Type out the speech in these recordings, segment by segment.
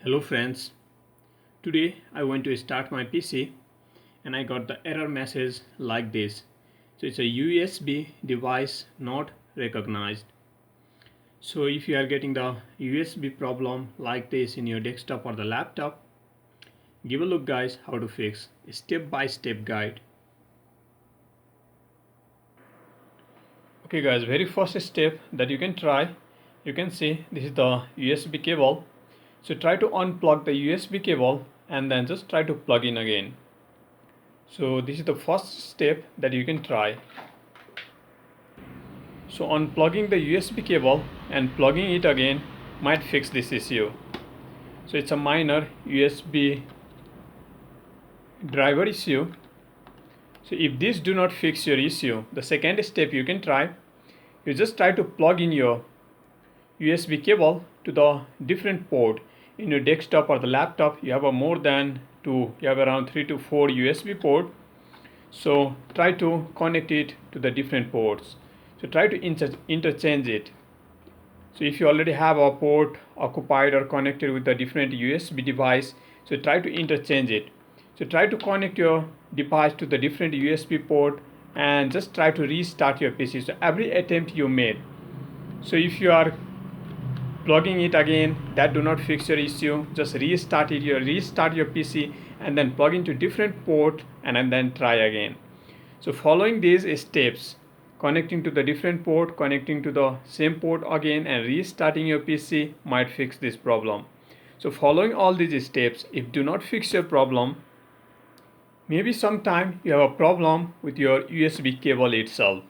Hello friends, today I went to start my PC and I got the error message like this. So it's a USB device not recognized. So if you are getting the USB problem like this in your desktop or the laptop, give a look guys how to fix a step-by-step guide. Okay guys, very first step that you can try, you can see this is the USB cable. So try to unplug the USB cable and then just try to plug in again. So this is the first step that you can try. So unplugging the USB cable and plugging it again might fix this issue. So it's a minor USB driver issue. So if this do not fix your issue, the second step you can try, you just try to plug in your USB cable to the different port in your desktop or the laptop. You have you have around 3 to 4 USB port. So try to connect it to the different ports. So try to interchange it. So if you already have a port occupied or connected with a different USB device, so try to interchange it. So try to connect your device to the different USB port and just try to restart your PC. So every attempt you made. So if you are plugging it again, that do not fix your issue, just restart your PC and then plug into different port and then try again. So following these steps, connecting to the different port, connecting to the same port again and restarting your PC might fix this problem. So following all these steps, if do not fix your problem, maybe sometime you have a problem with your USB cable itself.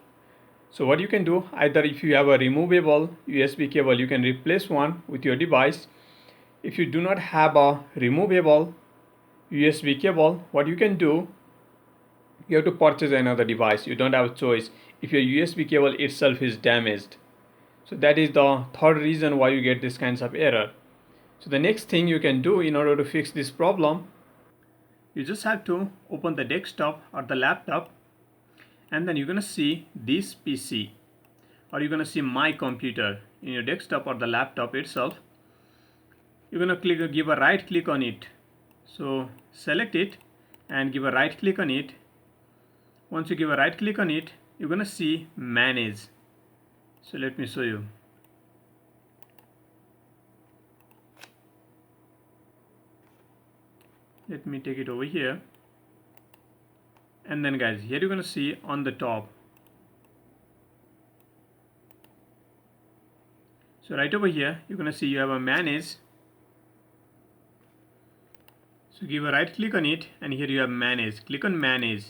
So what you can do, either if you have a removable USB cable, you can replace one with your device. If you do not have a removable USB cable, what you can do, you have to purchase another device. You don't have a choice if your USB cable itself is damaged. So that is the third reason why you get this kinds of error. So the next thing you can do in order to fix this problem, you just have to open the desktop or the laptop and then you're going to see this PC or you're going to see my computer in your desktop or the laptop itself. You're going to give a right click on it. So select it and give a right click on it. Once you give a right click on it, you're going to see manage. So let me show you. Let me take it over here. And then guys, here you're going to see on the top. So right over here, you're going to see you have a manage. So give a right click on it and here you have manage. Click on manage.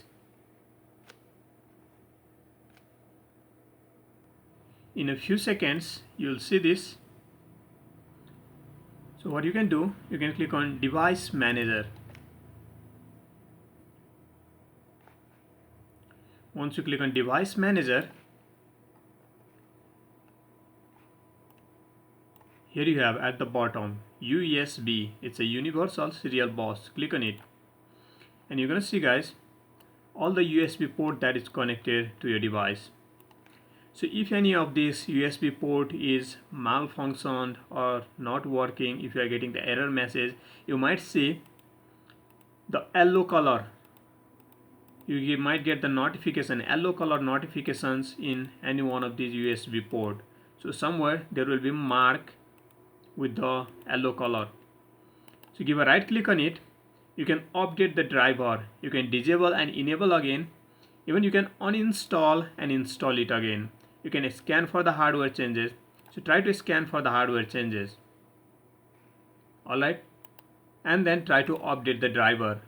In a few seconds, you'll see this. So what you can do, you can click on device manager. Once you click on device manager, here you have at the bottom USB. It's a universal serial bus. Click on it and you're going to see guys all the USB port that is connected to your device. So if any of this USB port is malfunctioned or not working, if you are getting the error message, you might see the yellow color. You might get the notification, yellow color notifications in any one of these USB port. So somewhere there will be mark with the yellow color. So give a right click on it. You can update the driver. You can disable and enable again. Even you can uninstall and install it again. You can scan for the hardware changes. So try to scan for the hardware changes. Alright. And then try to update the driver.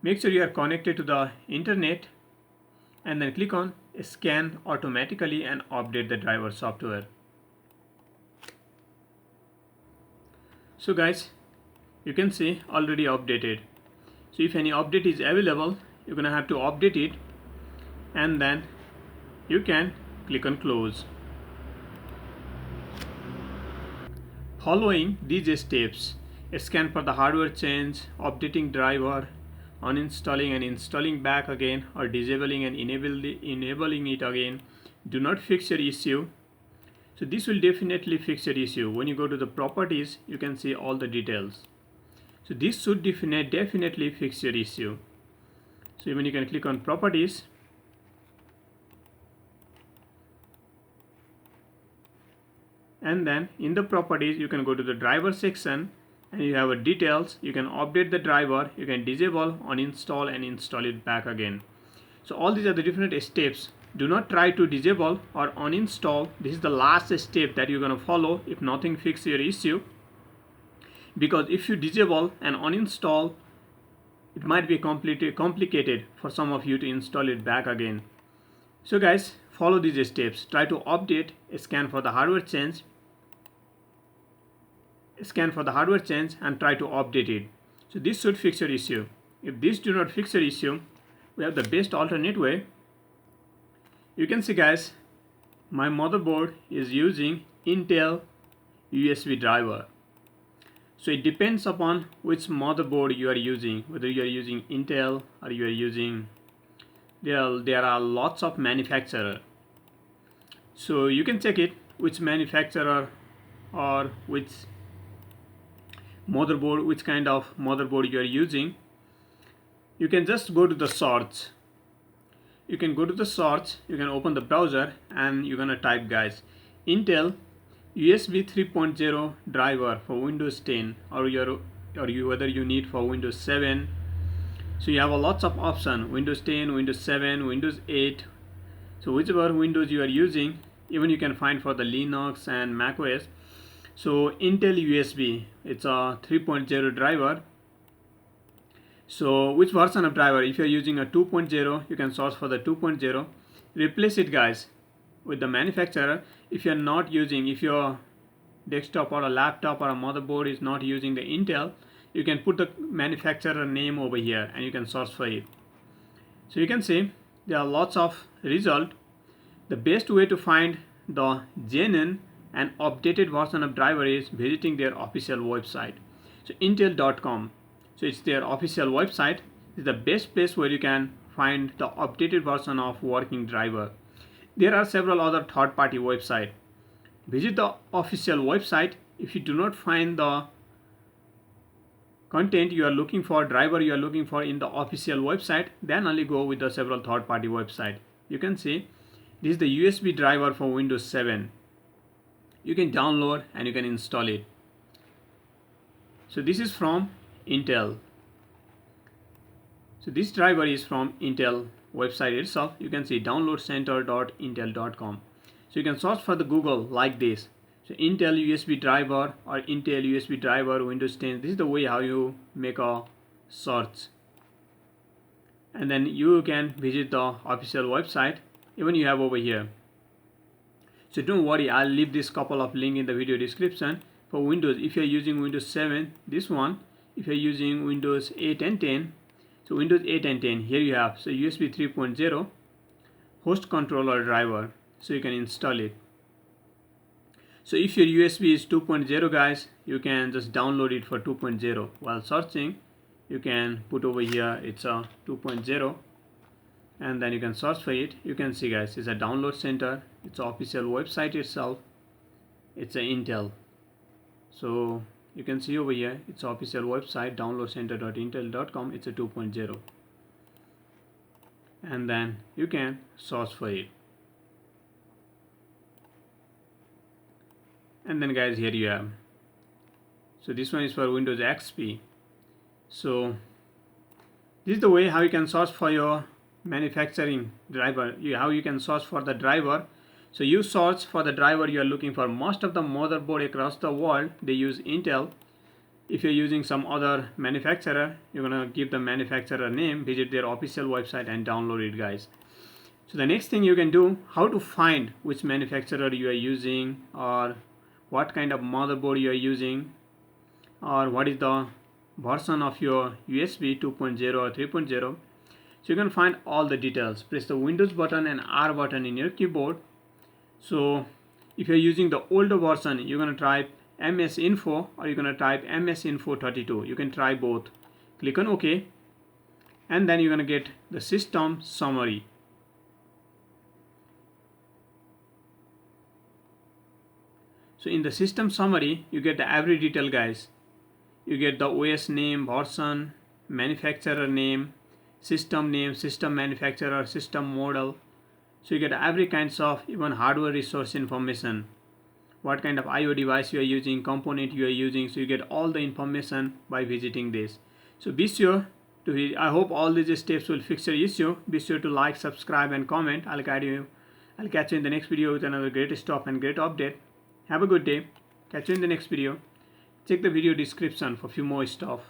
Make sure you are connected to the internet and then click on scan automatically and update the driver software. So guys, you can see already updated. So if any update is available, you're gonna have to update it and then you can click on close. Following these steps, scan for the hardware change, updating driver, uninstalling and installing back again, or disabling and enabling it again, do not fix your issue. So this will definitely fix your issue. When you go to the properties, you can see all the details. So this should definitely fix your issue. So even you can click on properties, and then in the properties you can go to the driver section, and you have a details. You can update the driver, you can disable, uninstall, and install it back again. So all these are the different steps. Do not try to disable or uninstall. This is the last step that you're going to follow if nothing fixes your issue, because if you disable and uninstall, it might be completely complicated for some of you to install it back again. So guys, follow these steps. Try to update, scan for the hardware change, and try to update it. So this should fix your issue. If this do not fix your issue, we have the best alternate way. You can see guys, my motherboard is using Intel USB driver. So it depends upon which motherboard you are using, whether you are using Intel or you are using, there are lots of manufacturer. So you can check it, which manufacturer or which motherboard, which kind of motherboard you are using. You can just go to the search. You can go to the search, you can open the browser, and you're gonna type guys Intel USB 3.0 driver for Windows 10, or whether you need for Windows 7. So you have a lots of option: Windows 10, Windows 7, Windows 8. So whichever Windows you are using, even you can find for the Linux and Mac OS. So Intel USB, it's a 3.0 driver. So which version of driver? If you're using a 2.0, you can search for the 2.0. Replace it guys with the manufacturer. If you're not using, if your desktop or a laptop or a motherboard is not using the Intel, you can put the manufacturer name over here and you can search for it. So you can see there are lots of result. The best way to find the genuine and updated version of driver is visiting their official website. So intel.com. So it's their official website. It's the best place where you can find the updated version of working driver. There are several other third-party websites. Visit the official website. If you do not find the content you are looking for, driver you are looking for in the official website, then only go with the several third-party website. You can see this is the USB driver for Windows 7. You can download and you can install it. So this is from Intel. So this driver is from Intel website itself. You can see downloadcenter.intel.com. So you can search for the Google like this. So Intel USB driver or Intel USB driver Windows 10. This is the way how you make a search. And then you can visit the official website. Even you have over here. So don't worry, I'll leave this couple of links in the video description. For Windows, if you're using Windows 7, this one. If you're using Windows 8 and 10, so Windows 8 and 10, here you have, so USB 3.0 host controller driver, so you can install it. So if your USB is 2.0 guys, you can just download it for 2.0. While searching, you can put over here it's a 2.0, and then you can search for it. You can see guys, it's a download center, it's official website itself, it's a Intel. So you can see over here, it's official website, downloadcenter.intel.com. It's a 2.0, and then you can search for it. And then guys, here you have, so this one is for Windows XP. So this is the way how you can search for your manufacturing driver, how you can search for the driver. So you search for the driver you are looking for. Most of the motherboard across the world, they use Intel. If you're using some other manufacturer, you're gonna give the manufacturer name, visit their official website and download it guys. So the next thing you can do, how to find which manufacturer you are using, or what kind of motherboard you are using, or what is the version of your USB 2.0 or 3.0. So you can find all the details. Press the Windows button and R button in your keyboard. So if you're using the older version, you're going to type MS Info or you're going to type MS Info 32. You can try both. Click on OK, and then you're going to get the system summary. So in the system summary, you get the every detail, guys. You get the OS name, version, manufacturer name, system, system manufacturer, system model. So you get every kinds of even hardware resource information, what kind of IO device you are using, component you are using. So you get all the information by visiting this. So be sure to, I hope all these steps will fix your issue. Be sure to like, subscribe and comment. I'll catch you in the next video with another great stuff and great update. Have a good day. Catch you in the next video. Check the video description for few more stuff.